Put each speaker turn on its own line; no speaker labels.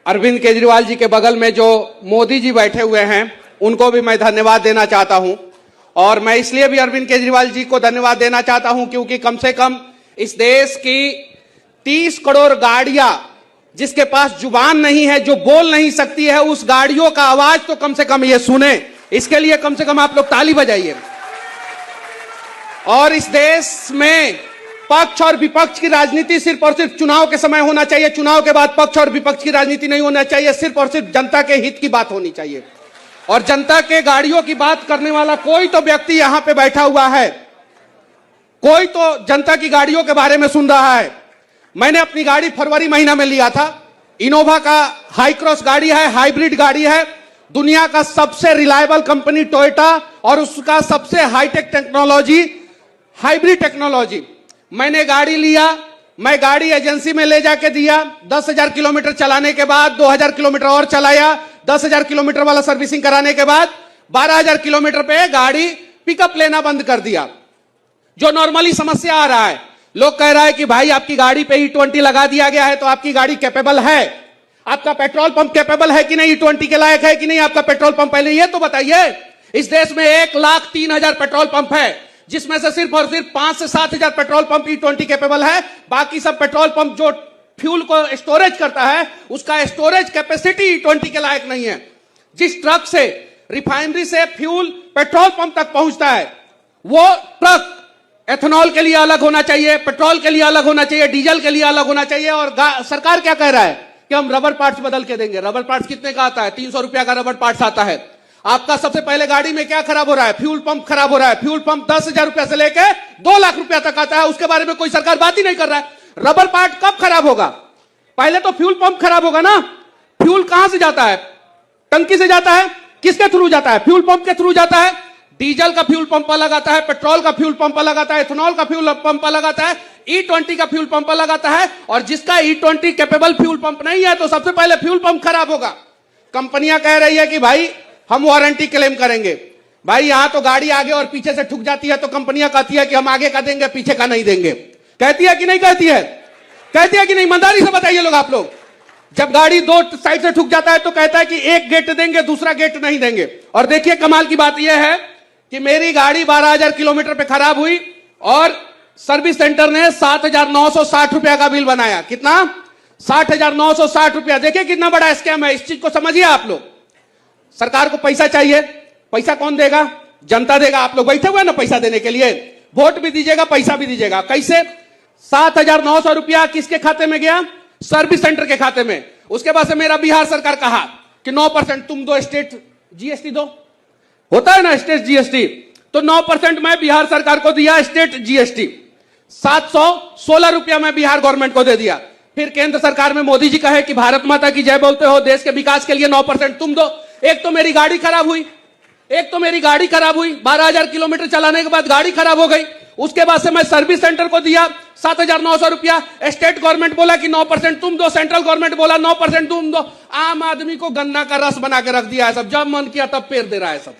अरविंद केजरीवाल जी के बगल में जो मोदी जी बैठे हुए हैं उनको भी मैं धन्यवाद देना चाहता हूं। और मैं इसलिए भी अरविंद केजरीवाल जी को धन्यवाद देना चाहता हूं क्योंकि कम से कम इस देश की 30 करोड़ गाड़ियां जिसके पास जुबान नहीं है, जो बोल नहीं सकती है, उस गाड़ियों का आवाज तो कम से कम ये सुने। इसके लिए कम से कम आप लोग ताली बजाइए। और इस देश में पक्ष और विपक्ष की राजनीति सिर्फ और सिर्फ चुनाव के समय होना चाहिए। चुनाव के बाद पक्ष और विपक्ष की राजनीति नहीं होना चाहिए। सिर्फ और सिर्फ जनता के हित की बात होनी चाहिए। और जनता के गाड़ियों की बात करने वाला कोई तो व्यक्ति यहां पे बैठा हुआ है, कोई तो जनता की गाड़ियों के बारे में सुन रहा है। मैंने अपनी गाड़ी फरवरी महीना में लिया था। इनोवा का हाई क्रॉस गाड़ी है, हाइब्रिड गाड़ी है। दुनिया का सबसे रिलायबल कंपनी टोयोटा और उसका सबसे हाईटेक टेक्नोलॉजी, हाइब्रिड टेक्नोलॉजी। मैंने गाड़ी लिया, मैं गाड़ी एजेंसी में ले जाके दिया। 10,000 किलोमीटर चलाने के बाद 2,000 किलोमीटर और चलाया। 10,000 किलोमीटर वाला सर्विसिंग कराने के बाद 12,000 किलोमीटर पे गाड़ी पिकअप लेना बंद कर दिया। जो नॉर्मली समस्या आ रहा है, लोग कह रहा है कि भाई आपकी गाड़ी पे E20 लगा दिया गया है तो आपकी गाड़ी कैपेबल है। आपका पेट्रोल पंप कैपेबल है कि नहीं, E20 के लायक है कि नहीं आपका पेट्रोल पंप, पहले ये तो बताइए। इस देश में 1,03,000 पेट्रोल पंप है, जिसमें से सिर्फ और सिर्फ 5 से 7,000 पेट्रोल पंप E20 कैपेबल है। बाकी सब पेट्रोल पंप जो फ्यूल को स्टोरेज करता है, उसका स्टोरेज कैपेसिटी E20 के लायक नहीं है। जिस ट्रक से रिफाइनरी से फ्यूल पेट्रोल पंप तक पहुंचता है, वो ट्रक एथेनॉल के लिए अलग होना चाहिए, पेट्रोल के लिए अलग होना चाहिए, डीजल के लिए अलग होना चाहिए। और सरकार क्या कह रहा है कि हम रबर पार्ट्स बदल के देंगे। रबर पार्ट्स कितने का आता है? 300 रुपया का रबर पार्ट्स आता है। आपका सबसे पहले गाड़ी में क्या खराब हो रहा है? फ्यूल पंप खराब हो रहा है। फ्यूल पंप 10,000 रुपया से लेके 2 लाख रुपया तक आता है। उसके बारे में कोई सरकार बात ही नहीं कर रहा है। रबर पार्ट कब खराब होगा? पहले तो फ्यूल पंप खराब होगा ना। फ्यूल कहां से जाता है? टंकी से जाता है। किसके थ्रू जाता है? फ्यूल पंप के थ्रू जाता है। डीजल का फ्यूल पंप अलग आता है, पेट्रोल का फ्यूल पंप अलग आता है, इथेनॉल का फ्यूल पंप अलग आता है, E20 का फ्यूल पंप अलग आता है। और जिसका E20 कैपेबल फ्यूल पंप नहीं है तो सबसे पहले फ्यूल पंप खराब होगा। कंपनियां कह रही है कि भाई हम वारंटी क्लेम करेंगे। भाई यहां तो गाड़ी आगे और पीछे से ठुक जाती है तो कंपनियां कहती है कि हम आगे का देंगे, पीछे का नहीं देंगे। कहती है कि नहीं कहती है? कहती है कि नहीं? ईमानदारी से बताइए लोग आप लोग। जब गाड़ी 2 साइड से ठुक जाता है तो कहता है कि एक गेट देंगे, दूसरा गेट नहीं देंगे। और देखिए कमाल की बात यह है कि मेरी गाड़ी 12,000 किलोमीटर पे खराब हुई और सर्विस सेंटर ने 7,960 रुपया का बिल बनाया। कितना? 60,960 रुपया। देखिए कितना बड़ा स्कैम है। इस चीज को समझिए आप लोग। सरकार को पैसा चाहिए, पैसा कौन देगा? जनता देगा। आप लोग बैठे हुए ना पैसा देने के लिए, वोट भी दीजिएगा, पैसा भी दीजिएगा। कैसे? 7,900 रुपया किसके खाते में गया? सर्विस सेंटर के खाते में। उसके बाद से मेरा बिहार सरकार कहा कि 9% तुम दो, स्टेट जीएसटी दो, होता है ना स्टेट जीएसटी, तो 9% मैं बिहार सरकार को दिया स्टेट जीएसटी। 716 रुपया मैं बिहार गवर्नमेंट को दे दिया। फिर केंद्र सरकार में मोदी जी कहे कि भारत माता की जय बोलते हो, देश के विकास के लिए 9% तुम दो। एक तो मेरी गाड़ी खराब हुई, 12,000 किलोमीटर चलाने के बाद गाड़ी खराब हो गई। उसके बाद से मैं सर्विस सेंटर को दिया 7,900 रुपया। स्टेट गवर्नमेंट बोला कि 9% तुम दो, सेंट्रल गवर्नमेंट बोला 9% तुम दो। आम आदमी को गन्ना का रस बना के रख दिया है सब। जब मन किया तब पेर दे रहा है सब।